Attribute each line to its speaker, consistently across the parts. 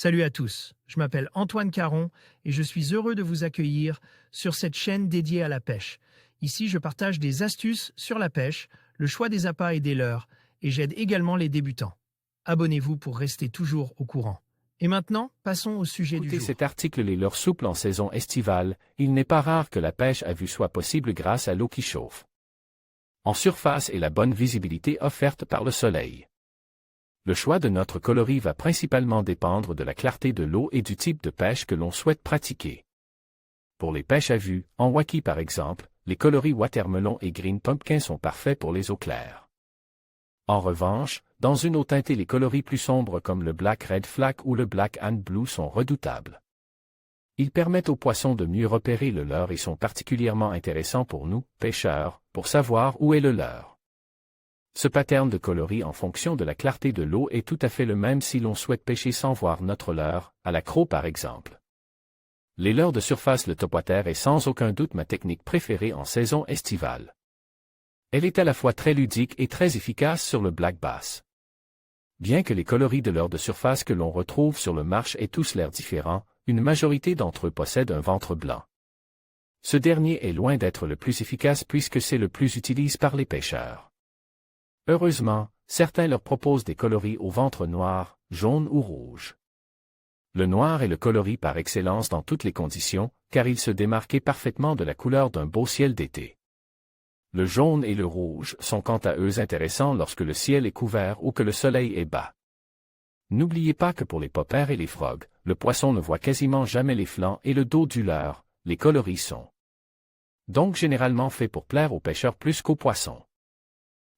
Speaker 1: Salut à tous, je m'appelle Antoine Caron et je suis heureux de vous accueillir sur cette chaîne dédiée à la pêche. Ici, je partage des astuces sur la pêche, le choix des appâts et des leurres, et j'aide également les débutants. Abonnez-vous pour rester toujours au courant. Et maintenant, passons au sujet du
Speaker 2: Écoutez
Speaker 1: jour.
Speaker 2: cet article. Les leurres souples en saison estivale, il n'est pas rare que la pêche à vue soit possible grâce à l'eau qui chauffe en surface et la bonne visibilité offerte par le soleil. Le choix de notre coloris va principalement dépendre de la clarté de l'eau et du type de pêche que l'on souhaite pratiquer. Pour les pêches à vue, en waki par exemple, les coloris watermelon et green pumpkin sont parfaits pour les eaux claires. En revanche, dans une eau teintée, les coloris plus sombres comme le black red flag ou le black and blue sont redoutables. Ils permettent aux poissons de mieux repérer le leurre et sont particulièrement intéressants pour nous, pêcheurs, pour savoir où est le leurre. Ce pattern de coloris en fonction de la clarté de l'eau est tout à fait le même si l'on souhaite pêcher sans voir notre leurre, à l'accro par exemple. Les leurres de surface. Le topwater est sans aucun doute ma technique préférée en saison estivale. Elle est à la fois très ludique et très efficace sur le black bass. Bien que les coloris de leurres de surface que l'on retrouve sur le marché aient tous l'air différents, une majorité d'entre eux possèdent un ventre blanc. Ce dernier est loin d'être le plus efficace puisque c'est le plus utilisé par les pêcheurs. Heureusement, certains leur proposent des coloris au ventre noir, jaune ou rouge. Le noir est le coloris par excellence dans toutes les conditions, car il se démarque parfaitement de la couleur d'un beau ciel d'été. Le jaune et le rouge sont quant à eux intéressants lorsque le ciel est couvert ou que le soleil est bas. N'oubliez pas que pour les poppers et les frogs, le poisson ne voit quasiment jamais les flancs et le dos du leurre, les coloris sont donc généralement faits pour plaire aux pêcheurs plus qu'aux poissons.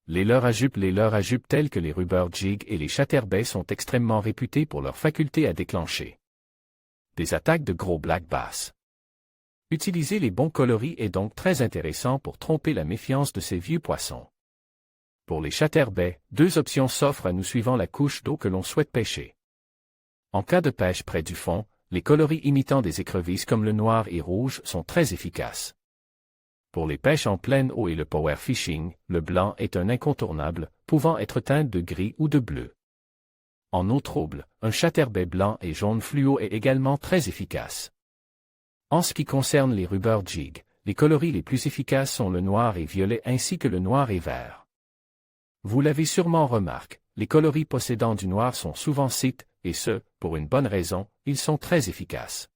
Speaker 2: Les leurres à jupe tels que les rubber jig et les chatterbaits sont extrêmement réputés pour leur faculté à déclencher des attaques de gros black bass. Utiliser les bons coloris est donc très intéressant pour tromper la méfiance de ces vieux poissons. Pour les chatterbaits, deux options s'offrent à nous suivant la couche d'eau que l'on souhaite pêcher. En cas de pêche près du fond, les coloris imitant des écrevisses comme le noir et rouge sont très efficaces. Pour les pêches en pleine eau et le power fishing, le blanc est un incontournable, pouvant être teint de gris ou de bleu. En eau trouble, un chatterbait blanc et jaune fluo est également très efficace. En ce qui concerne les rubber jig, les coloris les plus efficaces sont le noir et violet ainsi que le noir et vert. Vous l'avez sûrement remarqué, les coloris possédant du noir sont souvent cités, et ce, pour une bonne raison, ils sont très efficaces.